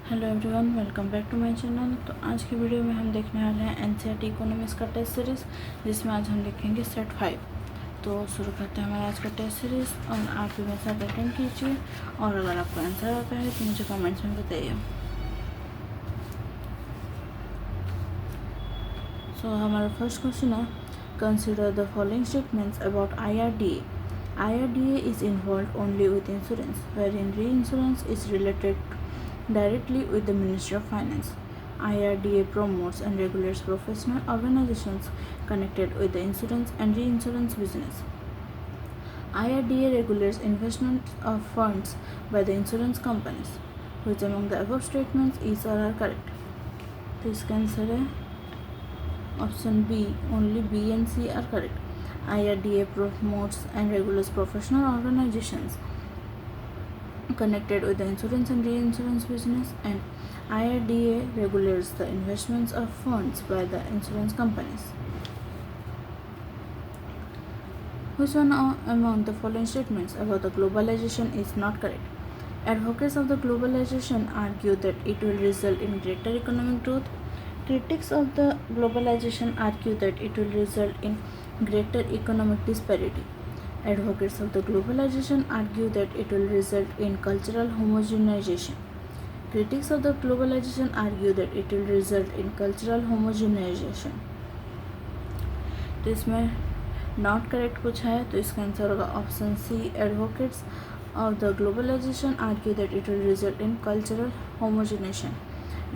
Hello everyone, welcome back to my channel. तो आज की वीडियो में हम देखने वाले हैं एनसीईआरटी इकोनॉमिक्स का टेस्ट सीरीज़, जिसमें आज हम देखेंगे सेट 5। तो शुरू करते हैं हमारा आज का टेस्ट सीरीज़ और आप भी मेरे साथ अटेंड कीजिए। और अगर आपको आंसर आता है तो मुझे कमेंट्स में बताइए। सो हमारा फर्स्ट क्वेश्चन है, consider the following statements about IRDA. IRDA is involved only with insurance, wherein reinsurance is related directly with the Ministry of Finance. IRDA promotes and regulates professional organizations connected with the insurance and reinsurance business. IRDA regulates investment of funds by the insurance companies. Which among the above statements is or are correct? तो इसका answer है option B, only B and C are correct. IRDA promotes and regulates professional organizations connected with the insurance and reinsurance business, and IRDA regulates the investments of funds by the insurance companies. Which one among the following statements about the globalization is not correct? Advocates of the globalization argue that it will result in greater economic growth. Critics of the globalization argue that it will result in greater economic disparity. Advocates of the globalization argue that it will result in cultural homogenization. Critics of the globalization argue that it will result in cultural homogenization. तो इसमें not correct पूछा है, तो इसका answer होगा option C. Advocates of the globalisation argue that it will result in cultural homogenisation.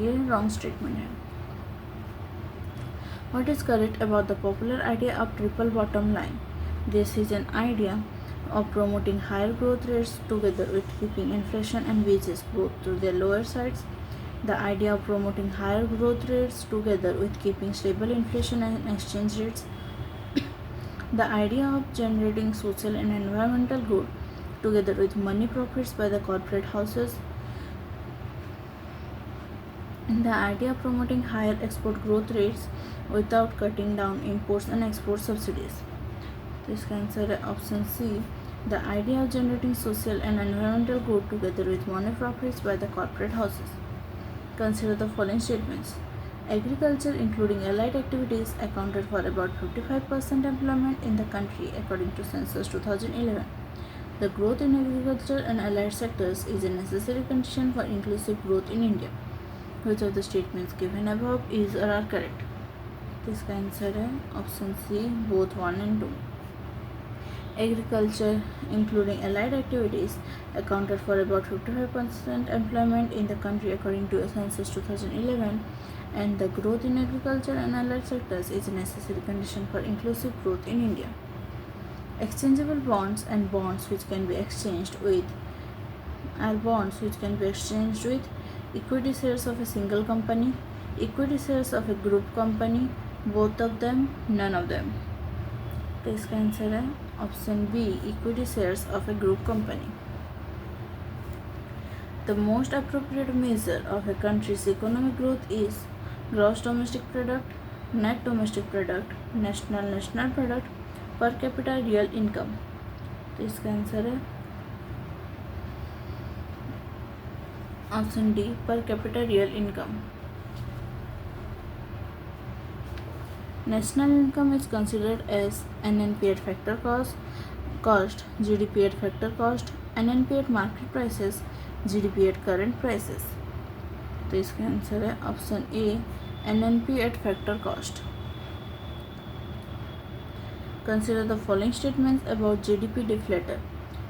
ये wrong statement है. What is correct about the popular idea of triple bottom line? This is an idea of promoting higher growth rates together with keeping inflation and wages both to their lower sides. The idea of promoting higher growth rates together with keeping stable inflation and exchange rates. The idea of generating social and environmental good together with money profits by the corporate houses. The idea of promoting higher export growth rates without cutting down imports and export subsidies. तो इसका answer है option C. The idea of generating social and environmental good together with money profits by the corporate houses. Consider the following statements. Agriculture, including allied activities, accounted for about 55% employment in the country according to Census 2011. The growth in agriculture and allied sectors is a necessary condition for inclusive growth in India. Which of the statements given above is or are correct? तो इसका answer है option C, both 1 and 2. Agriculture, including allied activities, accounted for about 55% employment in the country according to Census 2011, and the growth in agriculture and allied sectors is a necessary condition for inclusive growth in India. Exchangeable bonds and bonds which can be exchanged with are bonds which can be exchanged with equity shares of a single company, equity shares of a group company, both of them, none of them. तो इसका answer है option B, equity shares of a group company. The most appropriate measure of a country's economic growth is gross domestic product, net domestic product, national product, per capita real income. तो इसका answer है option D, per capita real income. National income is considered as NNP at factor cost, GDP at factor cost, NNP at market prices, GDP at current prices. तो इसका answer है option A, NNP at factor cost. Consider the following statements about GDP deflator.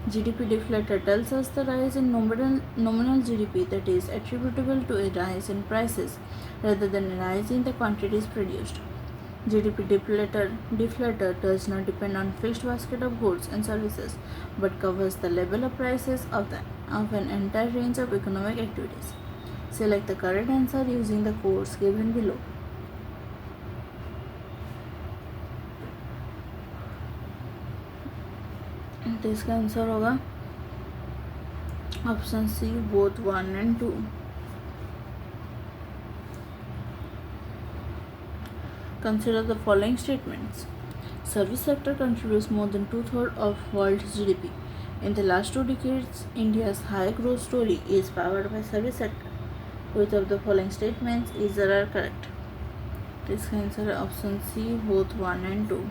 GDP deflator tells us the rise in nominal GDP that is attributable to a rise in prices rather than a rise in the quantities produced. GDP deflator does not depend on fixed basket of goods and services, but covers the level of prices of an entire range of economic activities. Select the correct answer using the codes given below. तो इसका answer होगा option C, both 1 and 2. Consider the following statements. Service sector contributes more than 2/3 of world's GDP. In the last 2 decades, India's high growth story is powered by service sector. Which of the following statements is or are correct? This answer option C, both 1 and 2.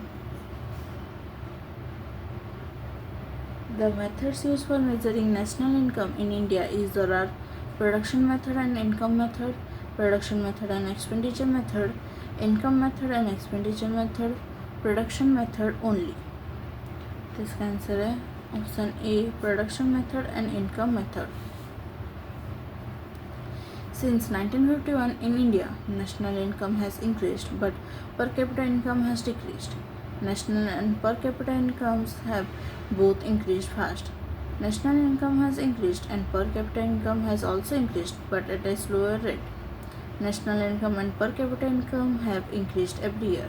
The methods used for measuring national income in India is or are production method and income method, production method and expenditure method, income method and expenditure method, production method only. This answer है option A, production method and income method. Since 1951 in India, national income has increased but per capita income has decreased. National and per capita incomes have both increased fast. National income has increased and per capita income has also increased but at a slower rate. National income and per capita income have increased every year.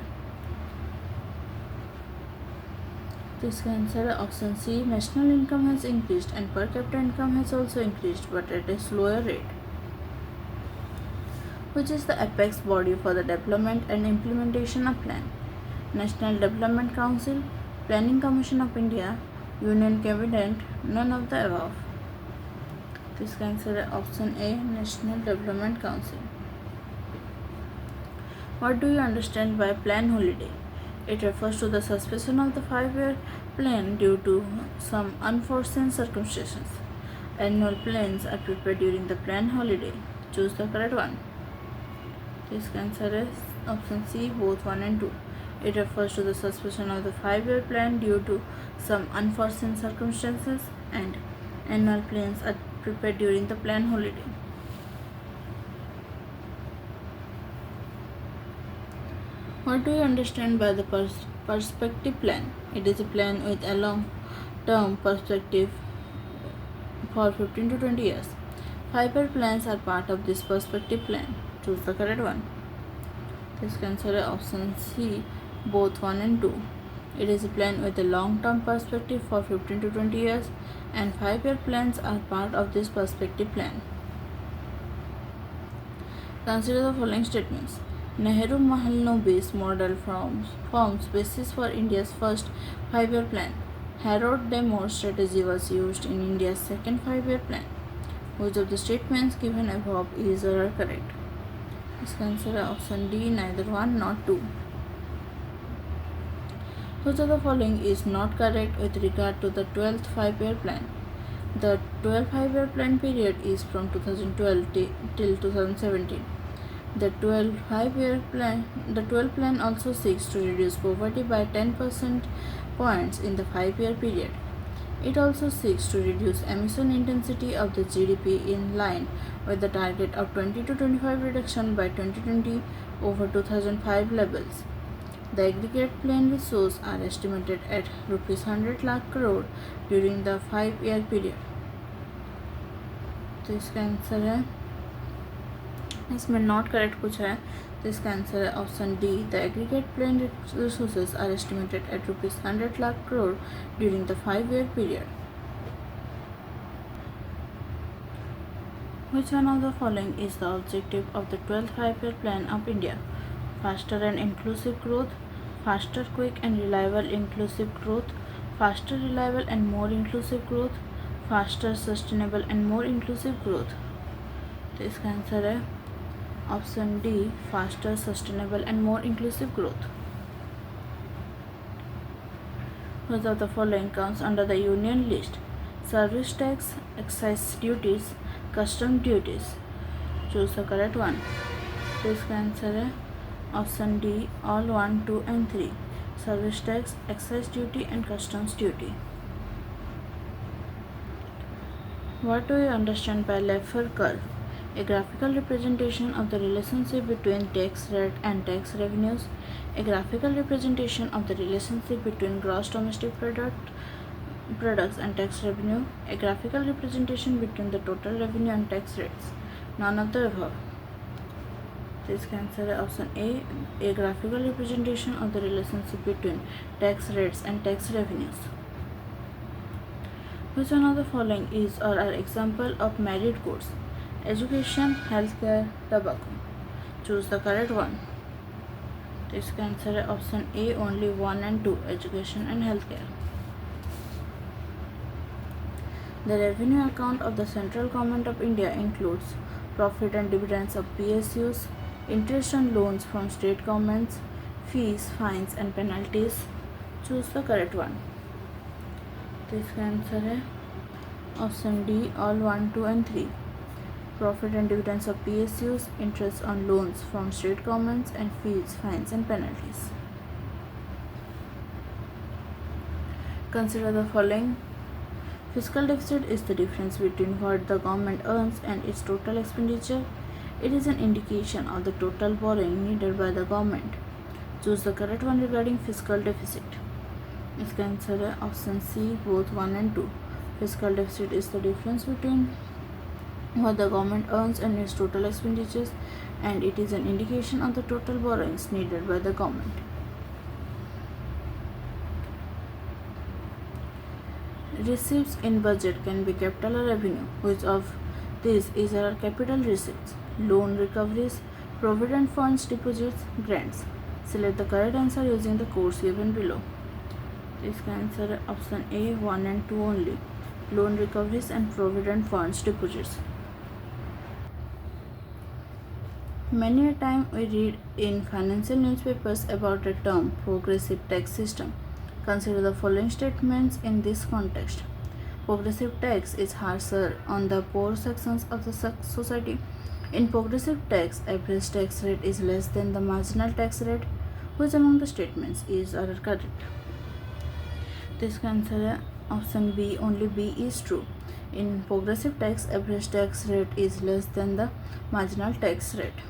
This answer is option C. National income has increased and per capita income has also increased but at a slower rate. Which is the apex body for the development and implementation of plan? National Development Council, Planning Commission of India, Union Cabinet, none of the above. This answer is option A, National Development Council. What do you understand by plan holiday? It refers to the suspension of the 5-year plan due to some unforeseen circumstances. Annual plans are prepared during the plan holiday. Choose the correct one. This answer is option C, both 1 and 2. It refers to the suspension of the 5-year plan due to some unforeseen circumstances, and annual plans are prepared during the plan holiday. What do you understand by the perspective plan? It is a plan with a long-term perspective for 15 to 20 years. 5-year plans are part of this perspective plan. Choose the correct one. This answer is option C, both 1 and 2. It is a plan with a long-term perspective for 15 to 20 years, and 5-year plans are part of this perspective plan. Consider the following statements. Nehru-Mahalanobis model forms basis for India's first 5-year plan. Harrod-Damore strategy was used in India's second 5-year plan. Which of the statements given above is or are correct? This answer is option D, neither 1 nor 2. Which of the following is not correct with regard to the 12th 5-year plan? The 12th 5-year plan period is from 2012 till 2017. The 12th plan also seeks to reduce poverty by 10% points in the 5-year period. It also seeks to reduce emission intensity of the GDP in line with the target of 20 to 25 reduction by 2020 over 2005 levels. The aggregate plan resources are estimated at Rs 100 lakh crore during the 5-year period. तो इसका answer है, इसमें not correct कुछ है, तो इसका answer है option D. The aggregate plan resources are estimated at Rs 100 lakh crore during the 5-year period. Which one of the following is the objective of the 12th 5-year plan of India? Faster and inclusive growth, faster, quick and reliable inclusive growth, faster, reliable and more inclusive growth, faster, sustainable and more inclusive growth. तो इसका answer है option D, faster, sustainable and more inclusive growth. Which of the following comes under the union list? Service tax, excise duties, custom duties. Choose the correct one. तो इसका answer है option D, all 1, 2 and 3. Service tax, excise duty and customs duty. What do you understand by Laffer curve? A graphical representation of the relationship between tax rate and tax revenues. A graphical representation of the relationship between gross domestic products and tax revenue. A graphical representation between the total revenue and tax rates. None of the above. This answer is option A, a graphical representation of the relationship between tax rates and tax revenues. Which one of the following is or are example of merit goods? Education, healthcare, tobacco. Choose the correct one. This answer is option A, only 1 and 2, education and healthcare. The revenue account of the central government of India includes profit and dividends of PSUs, interest on loans from state governments, fees, fines and penalties. Choose the correct one. तो इसका answer है option D, all 1, 2 and 3. Profit and dividends of PSUs, interest on loans from state governments and fees, fines and penalties. Consider the following. Fiscal deficit is the difference between what the government earns and its total expenditure. It is an indication of the total borrowing needed by the government. Choose the correct one regarding fiscal deficit. इसका answer है option C, both 1 and 2. Fiscal deficit is the difference between what the government earns and its total expenditures, and it is an indication of the total borrowings needed by the government. Receipts in budget can be capital or revenue. Which of these is our capital receipts? Loan recoveries, provident funds deposits, grants. Select the correct answer using the codes given below. इसका answer है option A, 1 and 2 only. Loan recoveries and provident funds deposits. Many a time we read in financial newspapers about a term, progressive tax system. Consider the following statements in this context. Progressive tax is harsher on the poor sections of the society. In progressive tax, average tax rate is less than the marginal tax rate. Which among the statements is correct? This answer है option B, only B is true. In progressive tax, average tax rate is less than the marginal tax rate.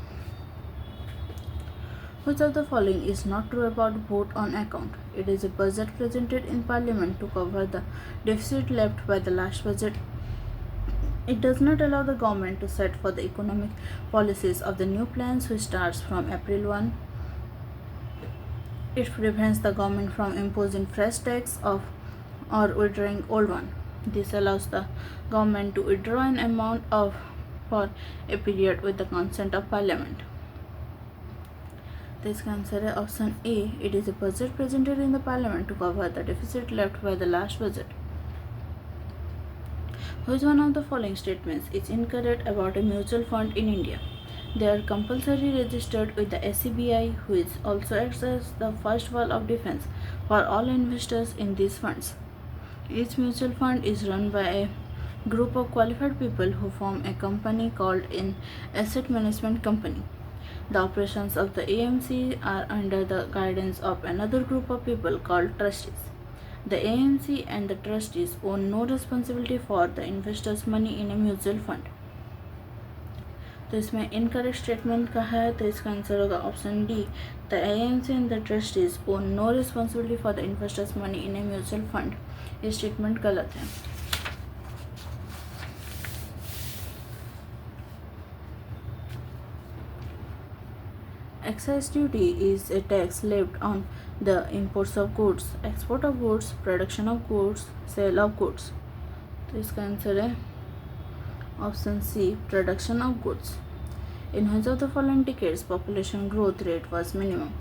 Which of the following is not true about vote on account? It is a budget presented in Parliament to cover the deficit left by the last budget. It does not allow the government to set for the economic policies of the new plans which starts from April 1. It prevents the government from imposing fresh tax or withdrawing old one. This allows the government to withdraw an amount for a period with the consent of Parliament. This answer is option A. It is a budget presented in the Parliament to cover the deficit left by the last budget. Which one of the following statements is incorrect about a mutual fund in India? They are compulsorily registered with the SCBI, which also acts as the first wall of defense for all investors in these funds. Each mutual fund is run by a group of qualified people who form a company called an asset management company. The operations of the AMC are under the guidance of another group of people called trustees. The AMC and the trustees own no responsibility for the investors' money in a mutual fund. तो इसमें incorrect statement का है, तो इसका answer होगा option D. The AMC and the trustees own no responsibility for the investors' money in a mutual fund. ये statement गलत है. Excise duty is a tax levied on the imports of goods, export of goods, production of goods, sale of goods. तो इसका answer है option C, production of goods. In which of the following decades population growth rate was minimum?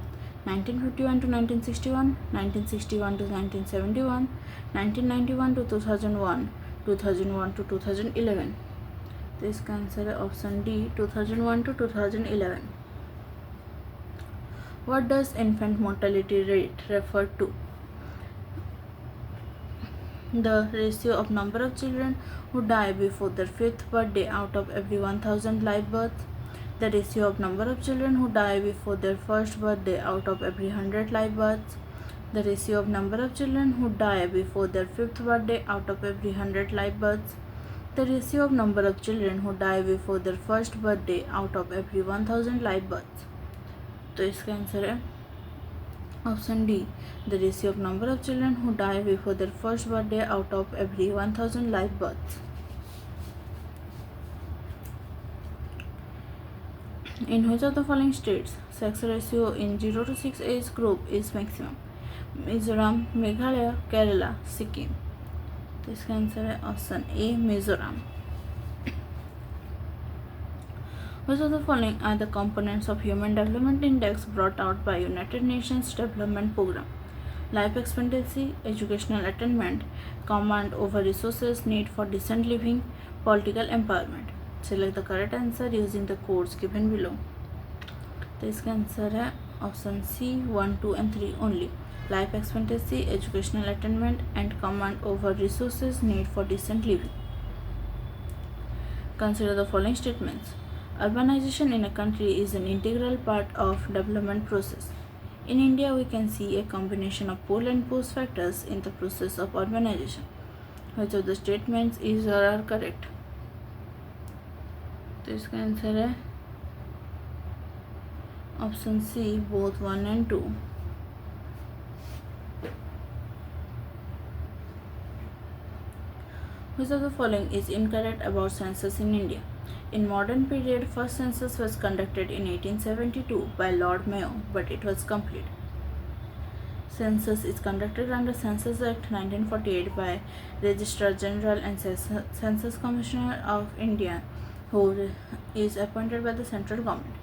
1951 to 1961, 1961 to 1971, 1991 to 2001, 2001 to 2011. तो इसका answer है option D, 2001 to 2011. What does infant mortality rate refer to? The ratio of number of children who die before their 5th birthday out of every 1000 live births. The ratio of number of children who die before their first birthday out of every 100 live births. The ratio of number of children who die before their 5th birthday out of every 100 live births. The ratio of number of children who die before their first birthday out of every 1000 live births. तो इसका answer है option D, the ratio of number of children who die before their first birthday out of every 1000 live births. In which of the following states sex ratio in 0 to 6 age group is maximum? Mizoram, Meghalaya, Kerala, Sikkim. तो इसका answer है option A, Mizoram. Which of the following are the components of Human Development Index brought out by United Nations Development Programme? Life expectancy, educational attainment, command over resources, need for decent living, political empowerment. Select the correct answer using the codes given below. तो इसका answer है option C 1, 2 and 3 only. Life expectancy, educational attainment and command over resources need for decent living. Consider the following statements. Urbanization in a country is an integral part of development process. In India, we can see a combination of pull and push factors in the process of urbanization. Which of the statements is or are correct? तो इसका answer है option C both 1 and 2. Which of the following is incorrect about census in India? In modern period, first census was conducted in 1872 by Lord Mayo, but it was complete. Census is conducted under Census Act 1948 by Registrar General and Census Commissioner of India, who is appointed by the central government.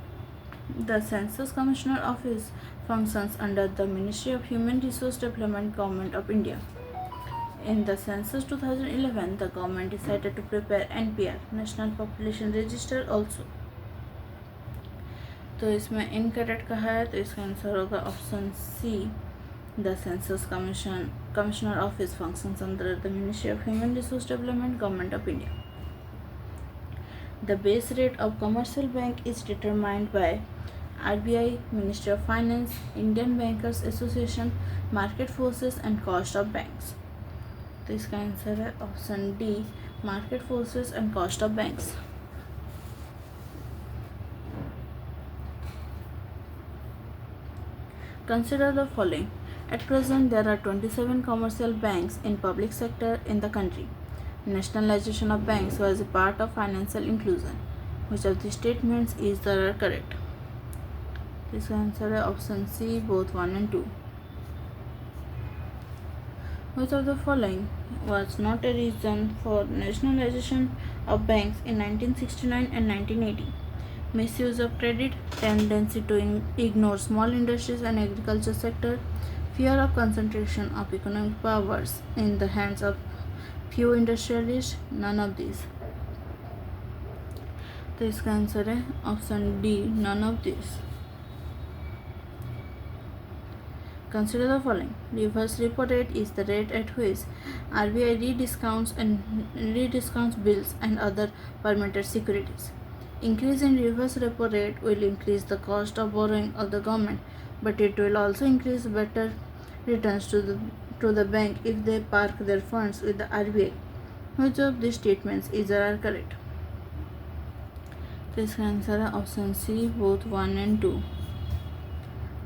The Census Commissioner Office functions under the Ministry of Human Resource Development, Government of India. In the census 2011, the government decided to prepare NPR, National Population Register also. तो इसमें incorrect कहा है, तो इसका answer होगा option C. The Census Commissioner Office functions under the Ministry of Human Resource Development, Government of India. The base rate of commercial bank is determined by RBI, Ministry of Finance, Indian Bankers Association, market forces and cost of banks. तो इसका answer है option D, market forces and cost of banks. Consider the following. At present, there are 27 commercial banks in public sector in the country. Nationalization of banks was a part of financial inclusion. Which of the statements is correct? इसका answer है option C both 1 and 2. Which of the following was not a reason for nationalization of banks in 1969 and 1980? Misuse of credit, tendency to ignore small industries and agriculture sector, fear of concentration of economic powers in the hands of few industrialists, none of these. तो इसका answer है option D, none of these. Consider the following. Reverse repo rate is the rate at which RBI rediscounts bills and other permitted securities. Increase in reverse repo rate will increase the cost of borrowing of the government, but it will also increase better returns to the bank if they park their funds with the RBI. Which of these statements is correct? तो इसका answer है option C both 1 and 2.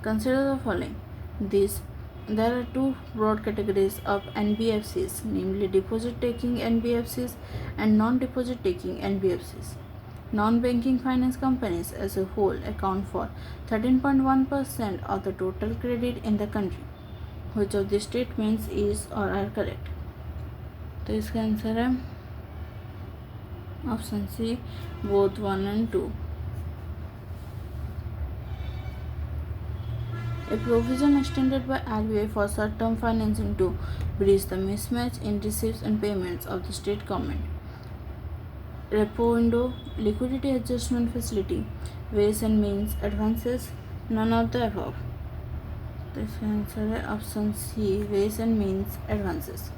Consider the following. There are two broad categories of NBFCs, namely deposit-taking NBFCs and non-deposit-taking NBFCs. Non-banking finance companies as a whole account for 13.1% of the total credit in the country. Which of the statements is or are correct? तो इसका answer है option C both 1 and 2. A provision extended by RBI for short-term financing to bridge the mismatch in receipts and payments of the state government. Repo window, liquidity adjustment facility, ways and means advances, none of the above. तो इसका answer है option C ways and means advances.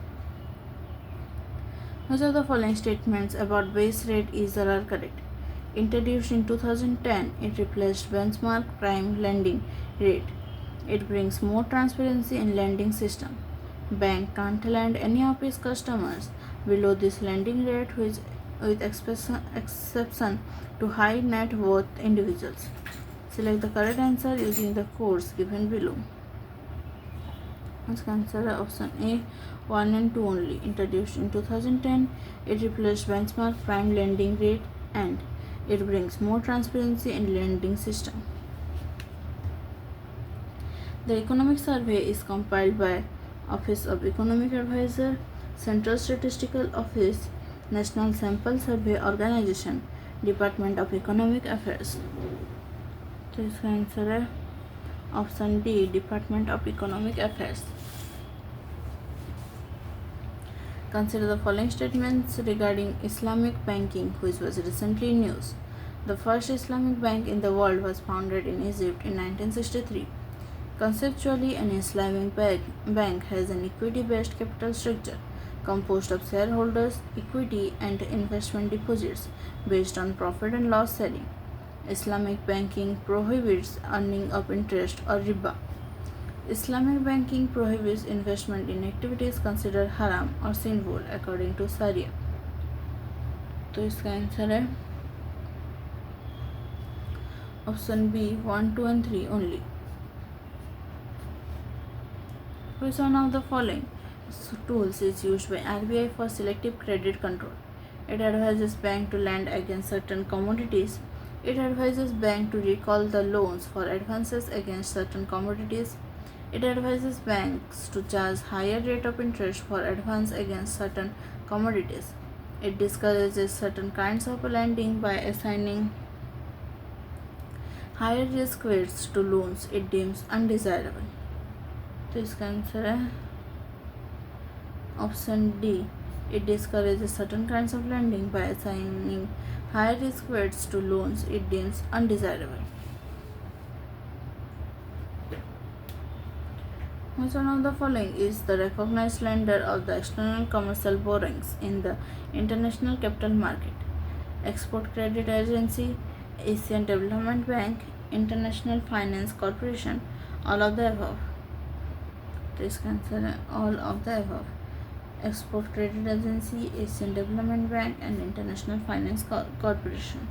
Which of the following statements about base rate is or are correct? Introduced in 2010, it replaced benchmark prime lending rate. It brings more transparency in lending system. Bank can't lend any of its customers below this lending rate, with exception to high net worth individuals. Select the correct answer using the codes given below. इसका answer है option A 1 and 2 only. Introduced in 2010, it replaced benchmark prime lending rate and it brings more transparency in lending system. The economic survey is compiled by Office of Economic Advisor, Central Statistical Office, National Sample Survey Organization, Department of Economic Affairs. तो इसका answer है option D, department of economic affairs. Consider the following statements regarding Islamic banking, which was recently in news. The first Islamic bank in the world was founded in Egypt in 1963. Conceptually, an Islamic bank has an equity-based capital structure composed of shareholders' equity and investment deposits based on profit and loss sharing. Islamic banking prohibits earning of interest or riba. Islamic banking prohibits investment in activities considered haram or sinful according to Sharia. तो इसका answer है option B 1, 2 and 3 only. Which one of the following tools is used by RBI for selective credit control? It advises bank to lend against certain commodities. It advises bank to recall the loans for advances against certain commodities. It advises banks to charge higher rate of interest for advance against certain commodities. It discourages certain kinds of lending by assigning higher risk weights to loans it deems undesirable. तो इसका answer है option D. It discourages certain kinds of lending by assigning higher risk weights to loans it deems undesirable. Which one of the following is the recognized lender of the external commercial borrowings in the international capital market? Export Credit Agency, Asian Development Bank, International Finance Corporation, all of the above. तो इसका answer है all of the above. Export Credit Agency, Asian Development Bank and International Finance Corporation.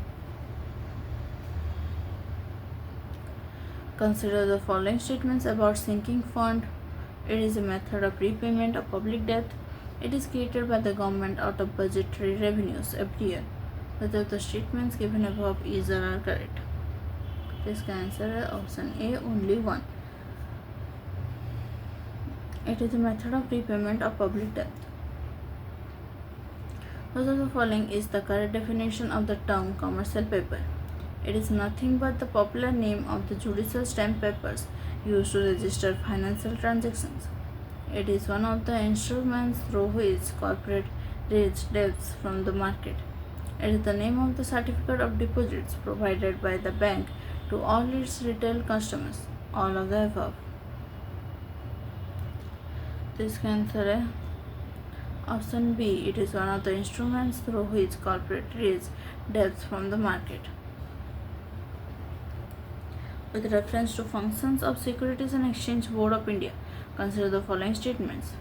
Consider the following statements about sinking fund. It is a method of repayment of public debt. It is created by the government out of budgetary revenues every year. Which of the statements given above is or are correct? इसका answer है option A only one. It is a method of repayment of public debt. Which of the following is the correct definition of the term commercial paper? It is nothing but the popular name of the judicial stamp papers used to register financial transactions. It is one of the instruments through which corporate raise debts from the market. It is the name of the certificate of deposits provided by the bank to all its retail customers. All of the above. तो इसका answer है option B. It is one of the instruments through which corporate raise debts from the market. With reference to functions of Securities and Exchange Board of India, consider the following statements.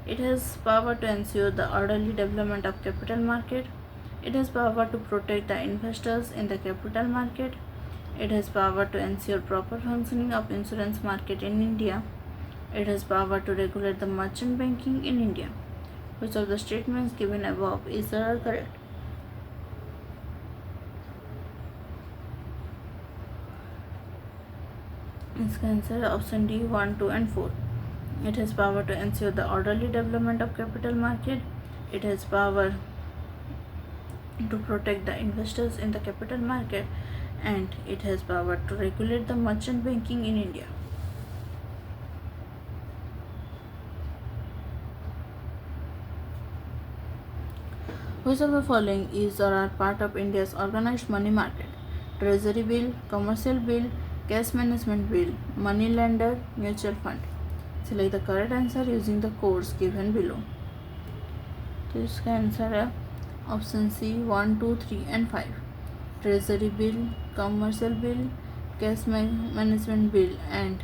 It has power to ensure the orderly development of capital market. It has power to protect the investors in the capital market. It has power to ensure proper functioning of insurance market in India. It has power to regulate the merchant banking in India. Which of the statements given above is or are correct? इसका answer है option D 1, 2 and 4. It has power to ensure the orderly development of capital market. It has power to protect the investors in the capital market, and it has power to regulate the merchant banking in India. Which of the following is or are part of India's organized money market? Treasury bill, commercial bill, cash management bill, money lender, mutual fund. Select the correct answer using the codes given below. तो इसका answer है option C 1, 2, 3 and 5. Treasury bill, commercial bill, cash management bill and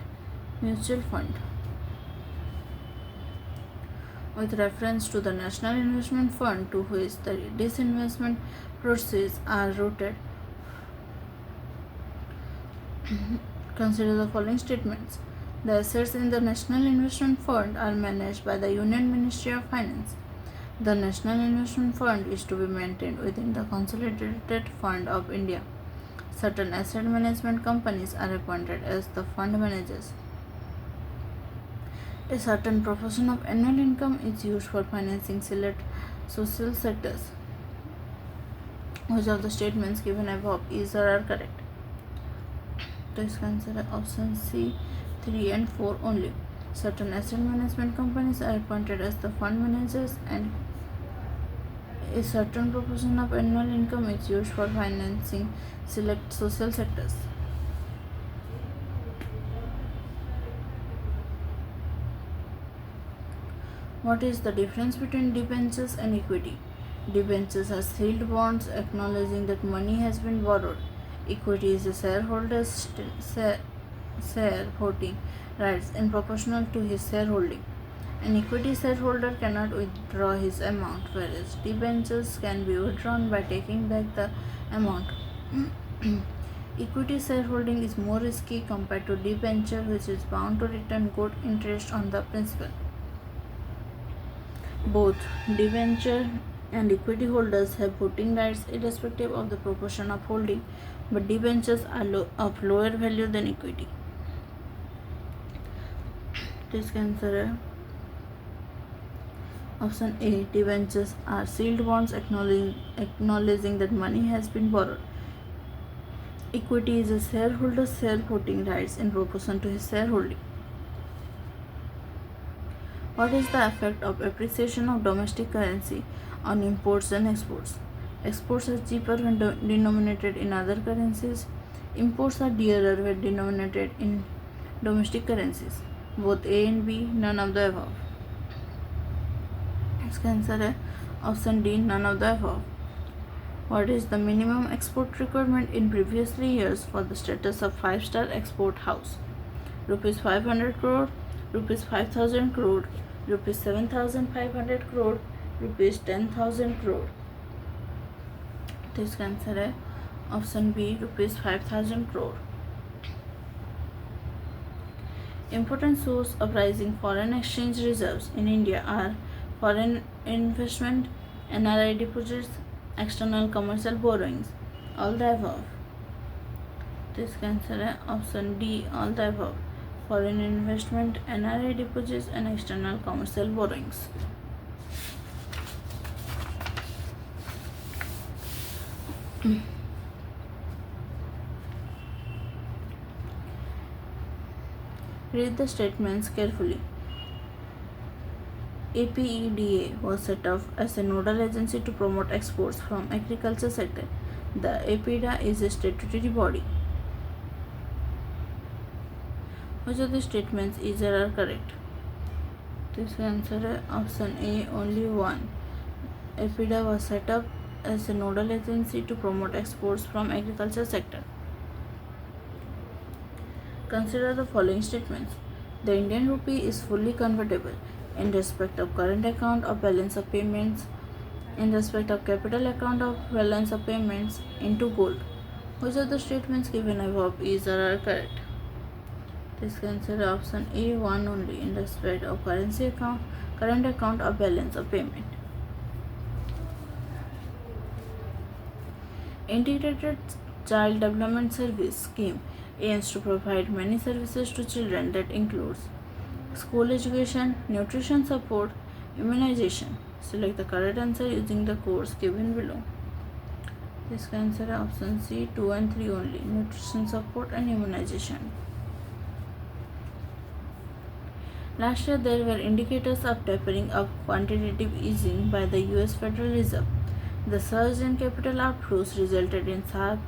mutual fund. With reference to the National Investment Fund to which the disinvestment proceeds are routed, consider the following statements. The assets in the National Investment Fund are managed by the Union Ministry of Finance. The National Investment Fund is to be maintained within the Consolidated Fund of India. Certain asset management companies are appointed as the fund managers. A certain proportion of annual income is used for financing select social sectors. Which of the statements given above is or are correct? तो इसका answer है option C 3 and 4 only. Certain asset management companies are appointed as the fund managers and A certain proportion of annual income is used for financing select social sectors. What is the difference between debentures and equity? Debentures are sealed bonds acknowledging that money has been borrowed. Equity is a shareholder's share voting rights in proportional to his shareholding. An equity shareholder cannot withdraw his amount, whereas debentures can be withdrawn by taking back the amount. Equity shareholding is more risky compared to debenture, which is bound to return good interest on the principal. Both debenture and equity holders have voting rights irrespective of the proportion of holding, but debentures are of lower value than equity. This answer option A. Debentures are sealed bonds acknowledging that money has been borrowed. Equity is a shareholder's share voting rights in proportion to his shareholding. What is the effect of appreciation of domestic currency on imports and exports? Exports are cheaper when denominated in other currencies. Imports are dearer when denominated in domestic currencies. Both A and B, none of the above. Next answer है option D, none of the above. What is the minimum export requirement in previous 3 years for the status of 5-star export house? Rupees 500 crore, rupees 5,000 crore, rupees 7,500 crore, rupees 10,000 crore. This answer है option B, rupees 5,000 crore. Important source of rising foreign exchange reserves in India are foreign investment, NRI deposits, external commercial borrowings, all the above. This answer है option D, all the above. Foreign investment, NRI deposits and external commercial borrowings. Read the statements carefully. APEDA was set up as a nodal agency to promote exports from agriculture sector. The APEDA is a statutory body. Which of the statements is or are correct? This answer is option A, only one. APEDA was set up as a nodal agency to promote exports from agriculture sector. Consider the following statements. The Indian rupee is fully convertible in respect of current account of balance of payments, in respect of capital account of balance of payments into gold. Which of the statements given above is or are correct? This answer is option A, one only, in respect of currency account, current account of balance of payment. Integrated Child Development Service Scheme aims to provide many services to children that includes school education, nutrition support, immunization. Select the correct answer using the codes given below. This answer is option C, 2 and 3 only, nutrition support and immunization. Last year there were indicators of tapering of quantitative easing by the US Federal Reserve. The surge in capital outflows resulted in sharp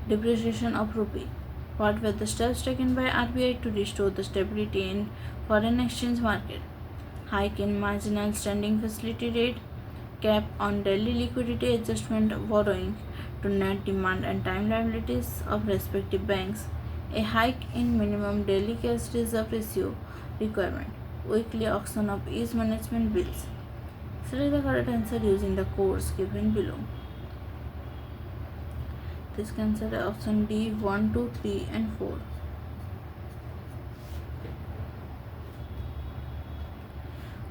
depreciation of rupee. What were the steps taken by RBI to restore the stability in foreign exchange market? Hike in marginal standing facility rate, cap on daily liquidity adjustment borrowing to net demand and time liabilities of respective banks, a hike in minimum daily cash reserve ratio requirement, weekly auction of ease management bills. Select the correct answer using the codes given below. This answer is option D, 1, 2, 3 and 4.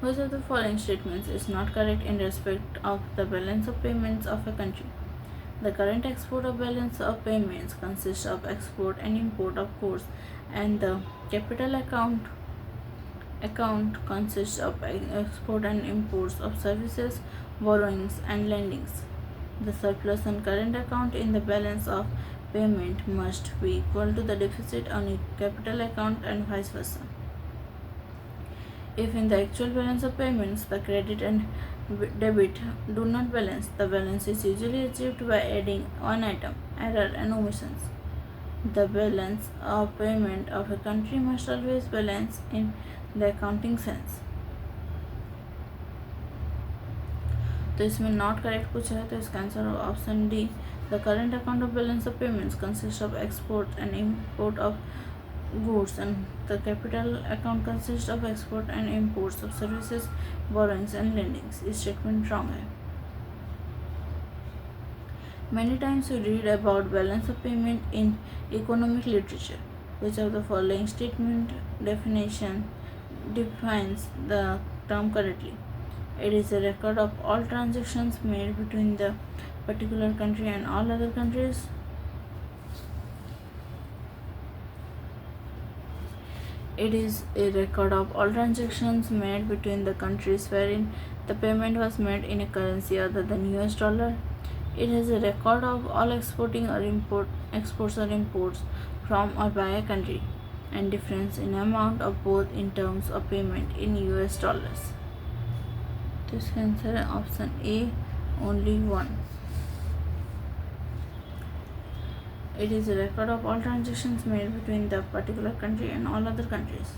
Which of the following statements is not correct in respect of the balance of payments of a country? The current export of balance of payments consists of export and import of goods, and the capital account consists of export and imports of services, borrowings and lendings. The surplus on current account in the balance of payment must be equal to the deficit on a capital account and vice versa. If in the actual balance of payments the credit and debit do not balance. The balance is usually achieved by adding one item, error and omissions. The balance of payment of a country must always balance in the accounting sense. तो इसमें not correct पूछा है, तो इसका answer होगा option D. The current account of balance of payments consist of export and import of goods, and the capital account consists of export and imports of services, borrowings and lendings. Is statement wrong है. Many times we read about balance of payment in economic literature. Which of the following statement definition defines the term correctly? It is a record of all transactions made between the particular country and all other countries. It is a record of all transactions made between the countries wherein the payment was made in a currency other than US dollar. It has a record of all exports or imports from or by a country, and difference in amount of both in terms of payment in US dollars. This answer is option A, only one. It is a record of all transactions made between the particular country and all other countries.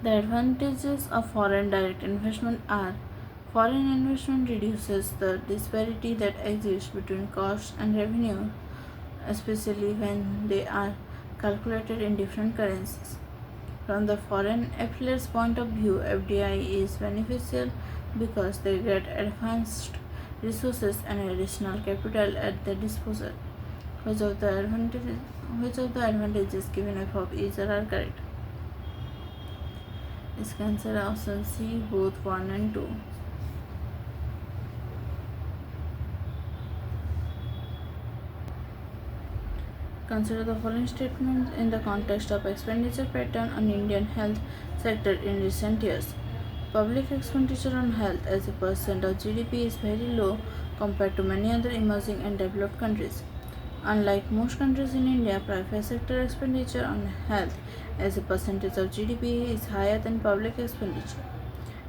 The advantages of foreign direct investment are: foreign investment reduces the disparity that exists between costs and revenue, especially when they are calculated in different currencies. From the foreign affiliates' point of view, FDI is beneficial because they get advanced resources and additional capital at their disposal. Which of the advantages given above is or are correct? इसका answer है option C, both 1 and 2. Consider the following statements in the context of expenditure pattern on Indian health sector in recent years. Public expenditure on health as a percent of GDP is very low compared to many other emerging and developed countries. Unlike most countries in India, private sector expenditure on health as a percentage of GDP is higher than public expenditure.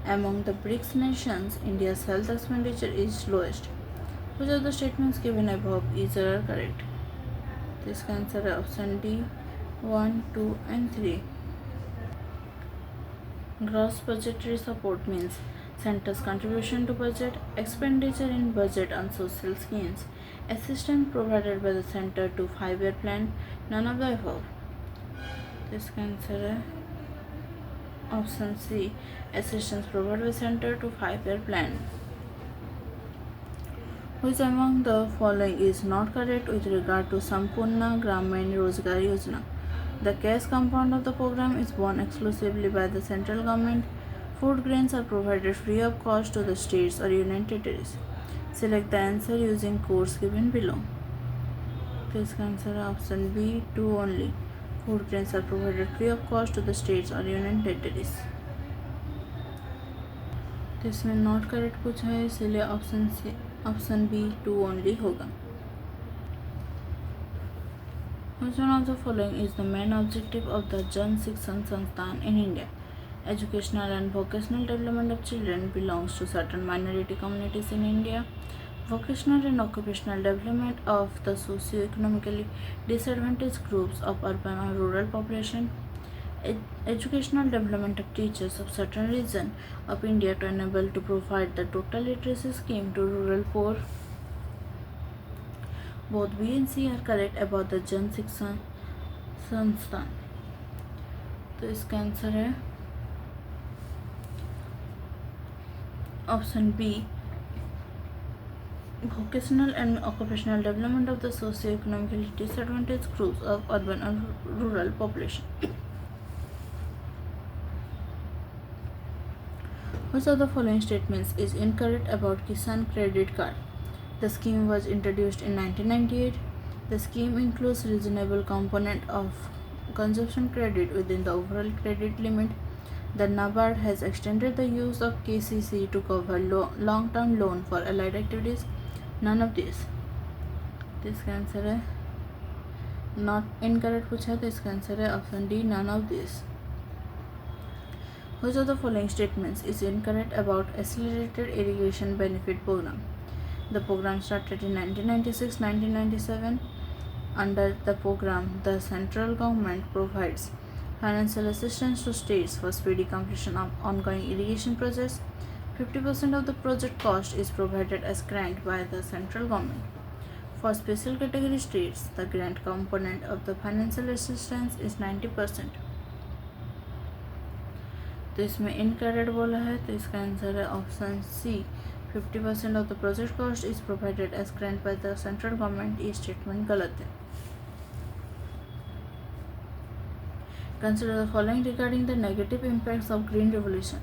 Among the BRICS nations, India's health expenditure is lowest. Which of the statements given above is or are correct? This answer is option D, 1, 2 and 3. Gross budgetary support means center's contribution to budget, expenditure in budget on social schemes, assistance provided by the center to 5-year plan, none of the above. This answer is option C, assistance provided by center to 5-year plan. Which among the following is not correct with regard to Sampurna Gramin Rozgar Yojana? The cash component of the program is borne exclusively by the central government. Food grains are provided free of cost to the states or union territories. Select the answer using codes given below. This answer is option B, 2 only. Food grains are provided free of cost to the states or union territories. तो इसमें not correct पूछा है, इसलिए option B 2 only होगा. Which one of the following is the main objective of the Jan Shikshan Sansthan in India? Educational and vocational development of children belongs to certain minority communities in India. Vocational and occupational development of the socio-economically disadvantaged groups of urban or rural population. Educational development of teachers of certain region of India to enable to provide the total literacy scheme to rural poor. Both B and C are correct about the Jan Shikshan Sansthan. तो इसका answer है option B, vocational and occupational development of the socio-economically disadvantaged groups of urban and rural population. Which of the following statements is incorrect about Kisan Credit Card? The scheme was introduced in 1998. The scheme includes reasonable component of consumption credit within the overall credit limit. The NABARD has extended the use of KCC to cover long-term loan for allied activities. None of these. This answer है not incorrect पूछा तो इसका answer है option D, none of this. Which of the following statements is incorrect about Accelerated Irrigation Benefit Program? The program started in 1996-1997. Under the program, the central government provides financial assistance to states for speedy completion of ongoing irrigation projects. 50% of the project cost is provided as grant by the central government. For special category states, the grant component of the financial assistance is 90%. तो इसमें incorrect बोला है, तो इसका answer है option C, 50% of the project cost is provided as grant by the central government. ये statement गलत है. Consider the following regarding the negative impacts of green revolution.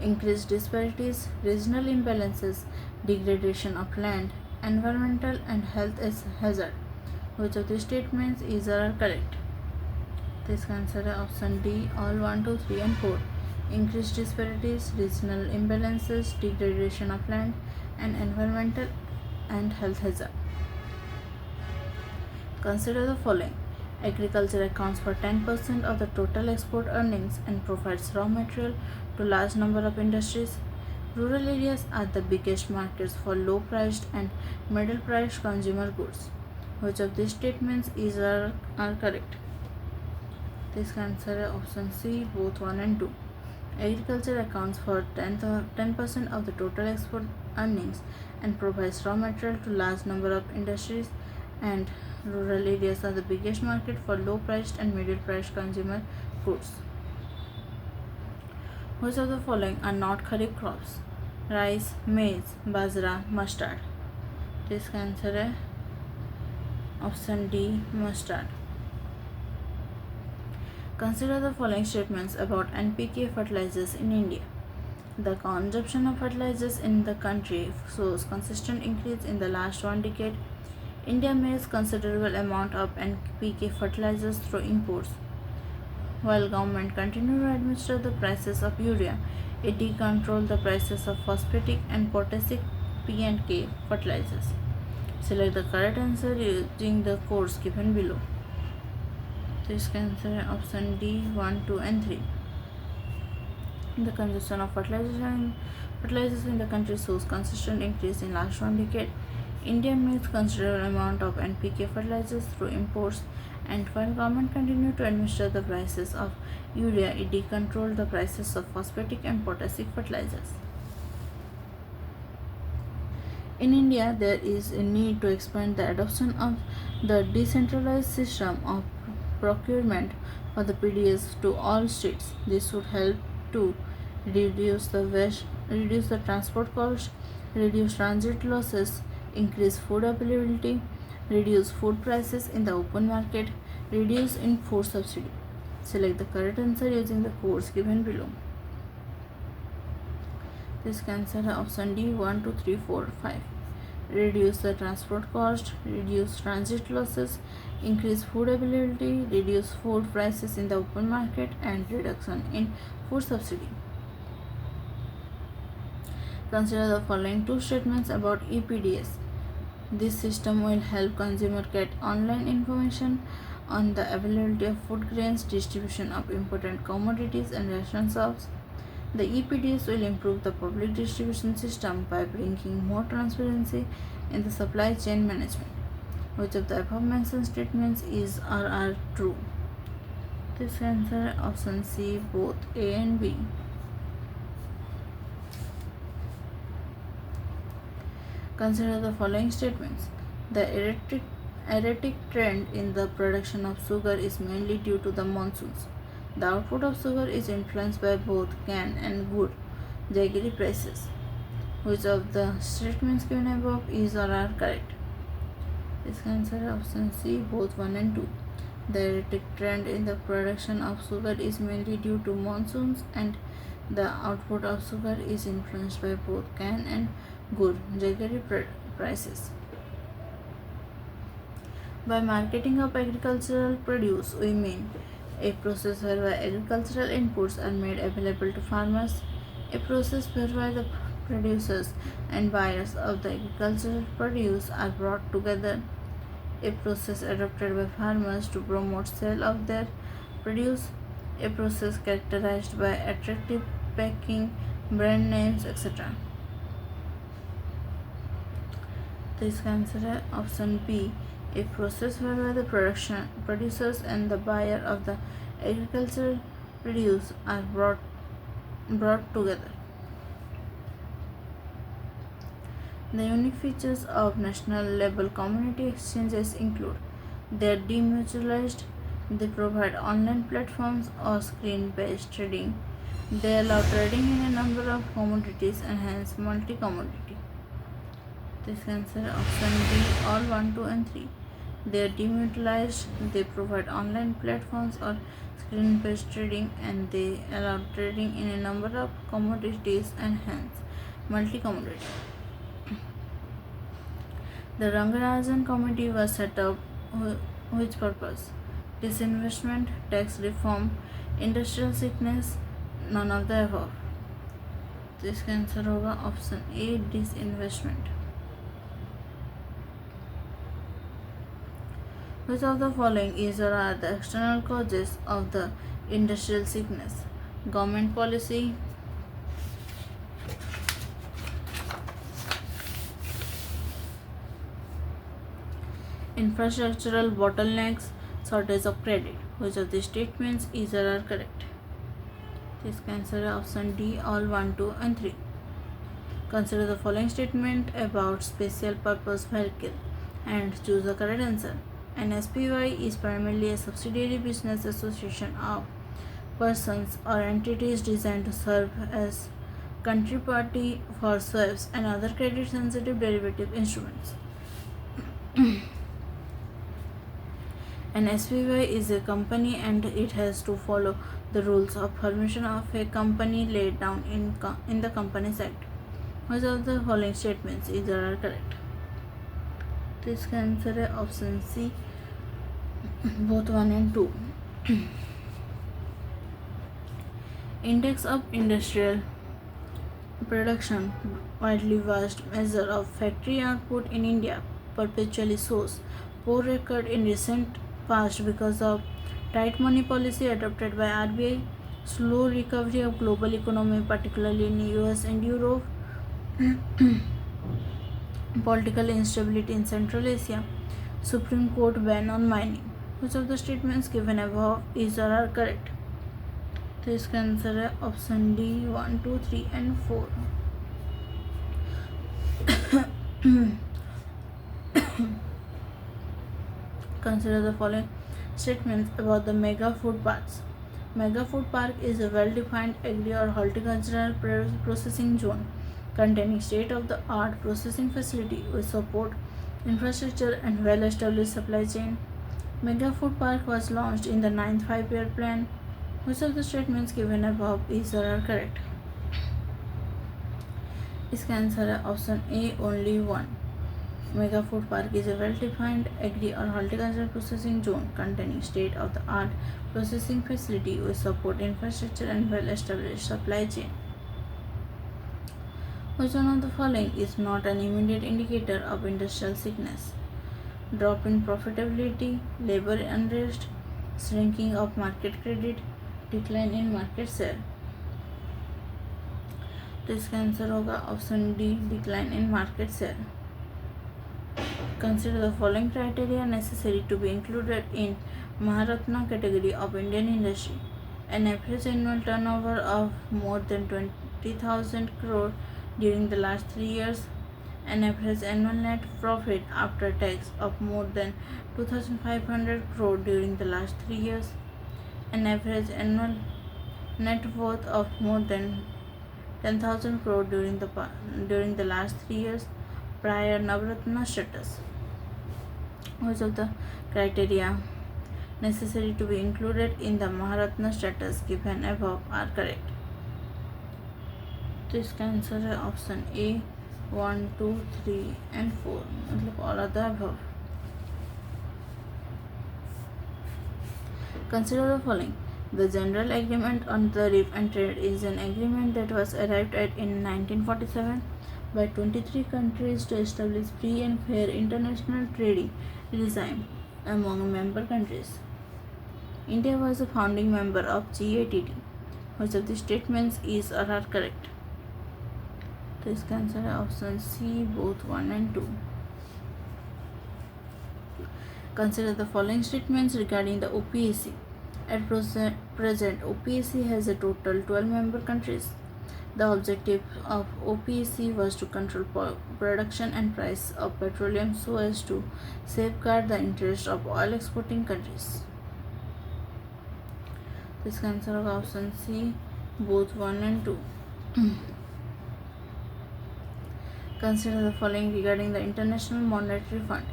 Increase disparities, regional imbalances, degradation of land, environmental and health hazard. Which of the statements is are correct? तो इसका answer है option D, all 1, 2, 3 and 4. Increased disparities, regional imbalances, degradation of land, and environmental and health hazard. Consider the following. Agriculture accounts for 10% of the total export earnings and provides raw material to large number of industries. Rural areas are the biggest markets for low-priced and middle-priced consumer goods. Which of these statements are correct? This answer is option C, both 1 and 2. Agriculture accounts for 10% of the total export earnings and provides raw material to large number of industries, and rural areas are the biggest market for low-priced and middle-priced consumer goods. Which of the following are not kharif crops? Rice, maize, bajra, mustard. इसका answer है option D, mustard. Consider the following statements about NPK fertilizers in India. The consumption of fertilizers in the country shows consistent increase in the last 1 decade. India makes considerable amount of NPK fertilizers through imports. While government continue to administer the prices of urea, it control the prices of phosphatic and potassic P&K fertilizers. Select the correct answer using the codes given below. तो इसका answer है option D, 1, 2 and 3. The consumption of fertilizers in the country shows consistent increase in last 1 decade. India makes considerable amount of NPK fertilizers through imports, and while government continue to administer the prices of urea, it control the prices of phosphatic and potassic fertilizers. In India, there is a need to expand the adoption of the decentralized system of procurement for the PDS to all states. This would help to reduce the transport cost, reduce transit losses, increase food availability, reduce food prices in the open market, reduce in food subsidy. Select the correct answer using the codes given below. This answer is option D, 1, 2, 3, 4, 5. Reduce the transport cost, reduce transit losses, increase food availability, reduce food prices in the open market, and reduction in food subsidy. Consider the following 2 statements about EPDS. This system will help consumers get online information on the availability of food grains, distribution of important commodities, and ration shops. The EPDS will improve the public distribution system by bringing more transparency in the supply chain management. Which of the above mentioned statements is or are true? This answer is option C, both A and B. Consider the following statements. The erratic trend in the production of sugar is mainly due to the monsoons. The output of sugar is influenced by both cane and gur jaggery prices. Which of the statements given above is or are correct? This answer is option C, both 1 and 2. The erratic trend in the production of sugar is mainly due to monsoons, and the output of sugar is influenced by both cane and gur jaggery prices. By marketing of agricultural produce, we mean a process whereby agricultural inputs are made available to farmers, a process whereby the producers and buyers of the agricultural produce are brought together, a process adopted by farmers to promote sale of their produce, a process characterized by attractive packing, brand names, etc. This answer is option B, a process whereby the producers and the buyer of the agricultural produce are brought together. The unique features of national level community exchanges include they are demutualized, they provide online platforms or screen based trading, they allow trading in a number of commodities and hence multi commodity. This answer option B, all 1, 2 and 3. They are demutualized, they provide online platforms or screen based trading and they allow trading in a number of commodities and hence multi commodity. The Rangarajan Committee was set up which purpose? Disinvestment, tax reform, industrial sickness, none of the above. This answer होगा option A, disinvestment. Which of the following is or are the external causes of the industrial sickness? Government policy, infrastructural bottlenecks, shortage of credit. Which of these statements is or are correct? This answer is option D, all 1, 2 and 3. Consider the following statement about special purpose vehicle and choose the correct answer. An SPY is primarily a subsidiary business association of persons or entities designed to serve as counterparty for swaps and other credit sensitive derivative instruments. An SPY is a company and it has to follow the rules of formation of a company laid down in the Companies Act. Which of the following statements is or are correct? This answer is option C, both 1 and 2. Index of industrial production, widely vast measure of factory output in India, perpetually shows poor record in recent past because of tight money policy adopted by RBI, slow recovery of global economy, particularly in US and Europe, political instability in Central Asia, Supreme Court ban on mining. Which of the statements given above is or are correct? This answer is option D, 1, 2, 3 and 4. Consider the following statements about the mega food parks. Mega food park is a well-defined agri or horticultural processing zone containing state-of-the-art processing facility with support infrastructure and well-established supply chain. Mega food park was launched in the 9th 5-year plan. Which of the statements given above is or are correct? This answer is option A, only 1. Mega food park is a well-defined agri or horticultural processing zone containing state-of-the-art processing facility with support infrastructure and well-established supply chain. Which one of the following is not an immediate indicator of industrial sickness? Drop in profitability, labor unrest, shrinking of market credit, decline in market share. This answer होगा option D, decline in market share. Consider the following criteria necessary to be included in Maharatna category of Indian industry. An average annual turnover of more than 20,000 crore during the last 3 years, an average annual net profit after tax of more than 2,500 crore during the last 3 years, an average annual net worth of more than 10,000 crore during the last 3 years, prior Navratna status. Which of the criteria necessary to be included in the Maharatna status given above are correct? This answer is option A, 1, 2, 3 and 4. All of the above. Consider the following. The General Agreement on Tariff and Trade is an agreement that was arrived at in 1947 by 23 countries to establish free and fair international trading regime among member countries. India was a founding member of GATT. Which of the statements is or are correct? This answer option C, both 1 and 2. Consider the following statements regarding the UPSC. At present, UPSC has a total 12 member countries. The objective of UPSC was to control production and price of petroleum so as to safeguard the interest of oil exporting countries. This answer of option C, both 1 and 2. Consider the following regarding the International Monetary Fund.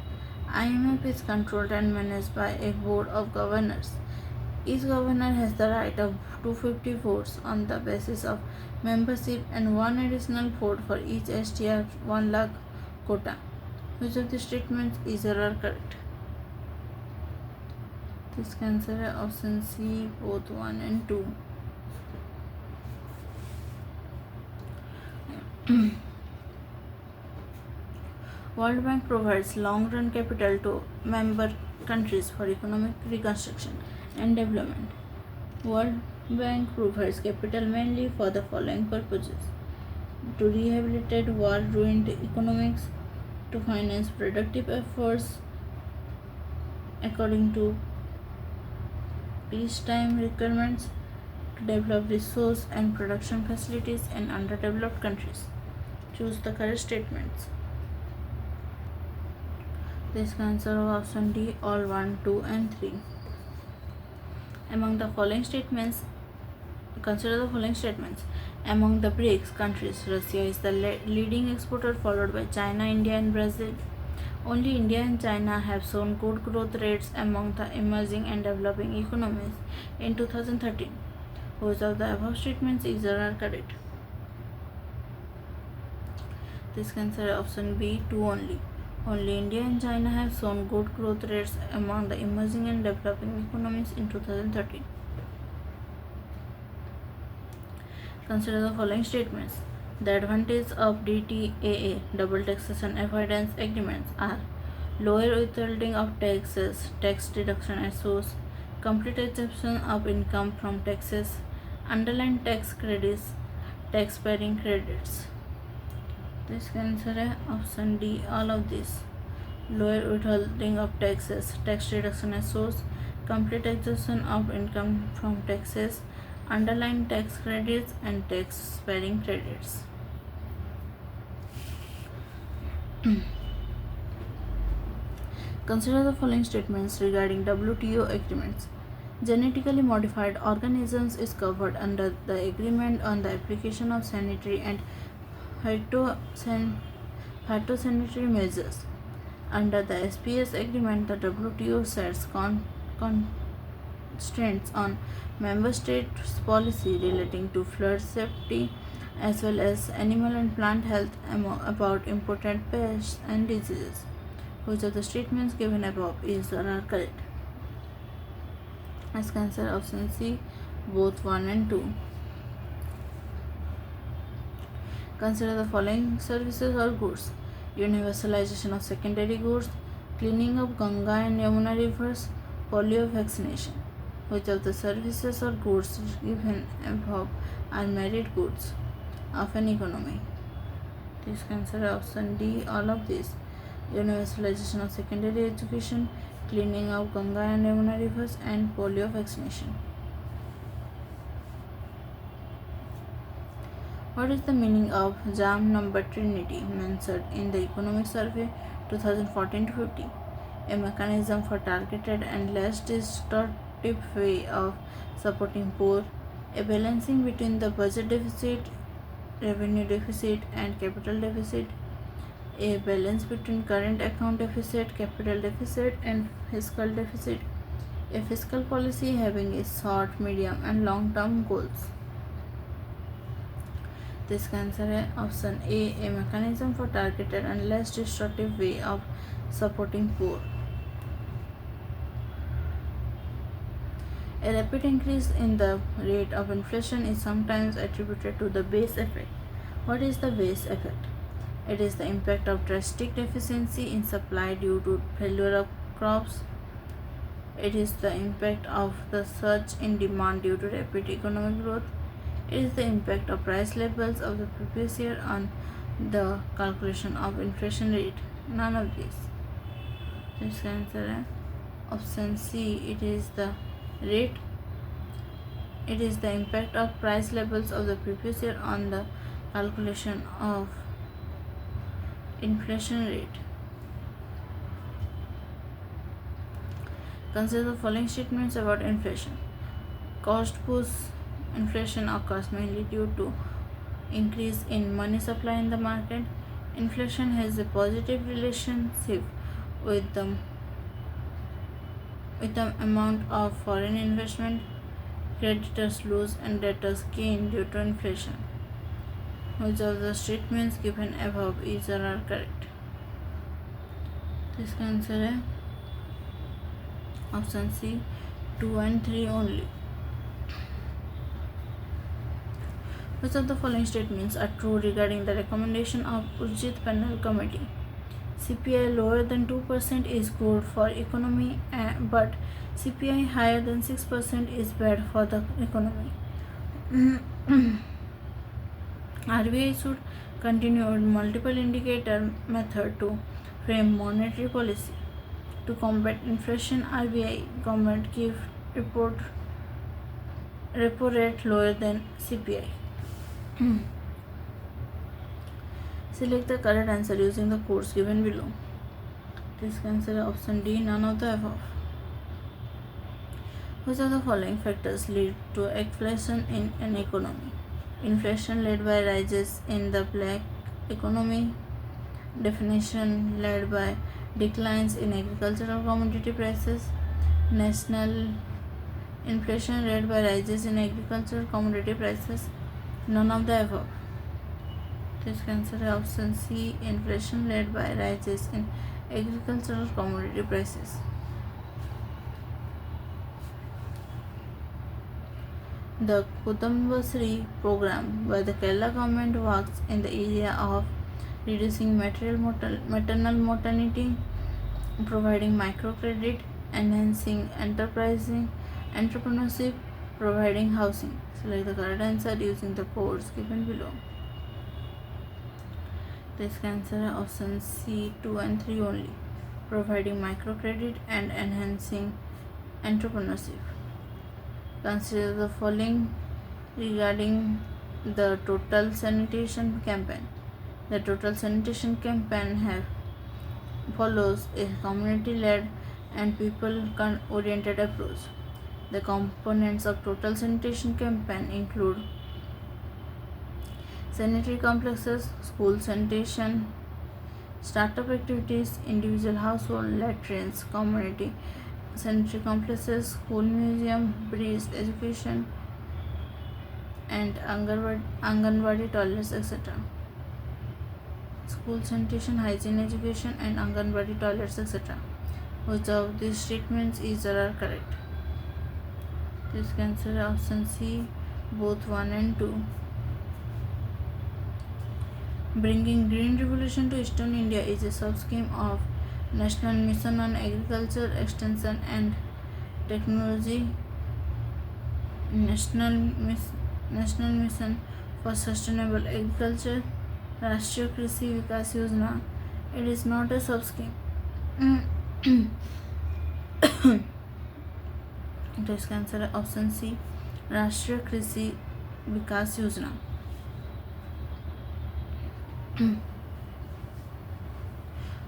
IMF is controlled and managed by a board of governors. Each governor has the right of 250 votes on the basis of membership and one additional vote for each STR 1 lakh quota. Which of the statements is or are correct? This answer option C, both 1 and 2. World Bank provides long-run capital to member countries for economic reconstruction and development. World Bank provides capital mainly for the following purposes: to rehabilitate war-ruined economies, to finance productive efforts according to peacetime requirements, to develop resource and production facilities in underdeveloped countries. Choose the correct statements. This answer of option D, all 1, 2 and 3. Among the following statements, consider the following statements. Among the BRICS countries, Russia is the leading exporter, followed by China, India and Brazil. Only India and China have shown good growth rates among the emerging and developing economies in 2013. Which of the above statements is or are correct? This answer option B, 2 only. Only India and China have shown good growth rates among the emerging and developing economies in 2013. Consider the following statements. The advantages of DTAA, double taxation avoidance agreements, are lower withholding of taxes, tax deduction at source, complete exemption of income from taxes, underlined tax credits, tax sparing credits. This answer option D, all of these. Lower withholding of taxes, tax reduction at source, complete exemption of income from taxes, underlying tax credits and tax sparing credits. Consider the following statements regarding WTO agreements. Genetically modified organisms is covered under the Agreement on the Application of Sanitary and Phytosanitary Measures. Under the SPS agreement, the WTO sets constraints on member states' policy relating to flood safety as well as animal and plant health about important pests and diseases. Which of the statements given above is or are correct? As answer option C, both 1 and 2. Consider the following services or goods. Universalization of secondary goods, cleaning of Ganga and Yamuna rivers, polio vaccination. Which of the services or goods given above are merit goods of an economy? This answer option D, all of these. Universalization of secondary education, cleaning of Ganga and Yamuna rivers, and polio vaccination. What is the meaning of JAM number Trinity mentioned in the Economic Survey 2014-50? A mechanism for targeted and less distortive way of supporting poor, a balancing between the budget deficit, revenue deficit and capital deficit, a balance between current account deficit, capital deficit and fiscal deficit, a fiscal policy having a short, medium and long-term goals. This answer option A, a mechanism for targeted and less destructive way of supporting poor. A rapid increase in the rate of inflation is sometimes attributed to the base effect. What is the base effect? It is the impact of drastic deficiency in supply due to failure of crops. It is the impact of the surge in demand due to rapid economic growth. It is the impact of price levels of the previous year on the calculation of inflation rate. None of these. This answer is option C. It is the rate. It is the impact of price levels of the previous year on the calculation of inflation rate. Consider the following statements about inflation. Cost push inflation occurs mainly due to increase in money supply in the market. Inflation has a positive relationship with the amount of foreign investment. Creditors lose and debtors gain due to inflation. Which of the statements given above is or are correct? This answer is option C, 2 and 3 only. Which of the following statements are true regarding the recommendation of Urjit Panel Committee? CPI lower than 2% is good for economy, but CPI higher than 6% is bad for the economy. RBI should continue with multiple indicator method to frame monetary policy. To combat inflation, RBI government give repo rate lower than CPI. Select the correct answer using the codes given below. This answer is option D, none of the above. Which of the following factors lead to inflation in an economy? Inflation led by rises in the black economy. Deflation led by declines in agricultural commodity prices. National inflation led by rises in agricultural commodity prices. None of the above. This answer is option C, inflation led by rises in agricultural commodity prices. The Kudambasri program by the Kerala government works in the area of reducing maternal mortality, providing microcredit, enhancing entrepreneurship, providing housing. Select the correct answer using the codes given below. This answer is option C, 2 and 3 only, providing microcredit and enhancing entrepreneurship. Consider the following regarding the total sanitation campaign. The total sanitation campaign follows a community-led and people-oriented approach. The components of total sanitation campaign include sanitary complexes, school sanitation, startup activities, individual household latrines, community sanitary complexes, school museum, breast education, and Anganwadi toilets, etc. School sanitation, hygiene education, and Anganwadi toilets, etc. Which of these statements is or are correct? This answer is option C, both 1 and 2. Bringing Green Revolution to Eastern India is a sub-scheme of National Mission on Agriculture Extension and Technology, National Mission for Sustainable Agriculture, Rashtriya Krishi Vikas Yojana. It is not a sub-scheme. This answer is option C, Rashtriya Krishi Vikas Yojana.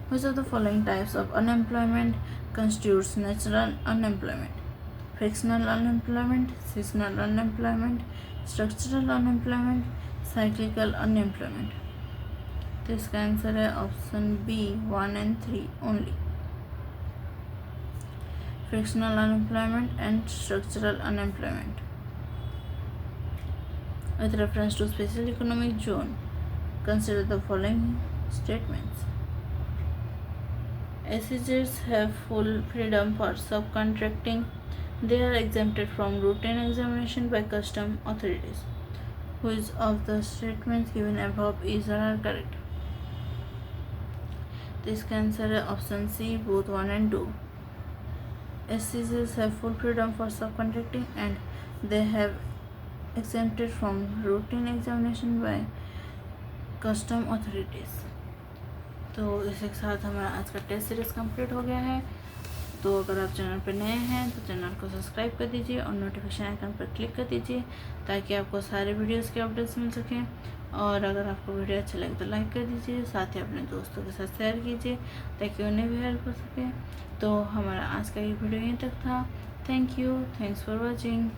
Which of the following types of unemployment constitutes natural unemployment? Frictional unemployment, seasonal unemployment, structural unemployment, cyclical unemployment. This answer is option B, 1 and 3 only. Frictional unemployment and structural unemployment. With reference to special economic zone, consider the following statements. SEZs have full freedom for subcontracting. They are exempted from routine examination by custom authorities. Which of the statements given above is or are correct? This answer is option C, both 1 and 2. SCCs have full freedom for subcontracting and they have exempted from routine examination by custom authorities. तो इसी के साथ हमारा आज का test series complete हो गया है। तो अगर आप चैनल पर नए हैं तो चैनल को सब्सक्राइब कर दीजिए और नोटिफिकेशन आइकन पर क्लिक कर दीजिए ताकि आपको सारे वीडियोस के अपडेट्स मिल सकें। और अगर आपको वीडियो अच्छा लगे तो लाइक कर दीजिए, साथ ही अपने दोस्तों के साथ शेयर कीजिए ताकि उन्हें भी हेल्प हो सके। तो हमारा आज का ये वीडियो यहीं तक था। Thank you, thanks for watching.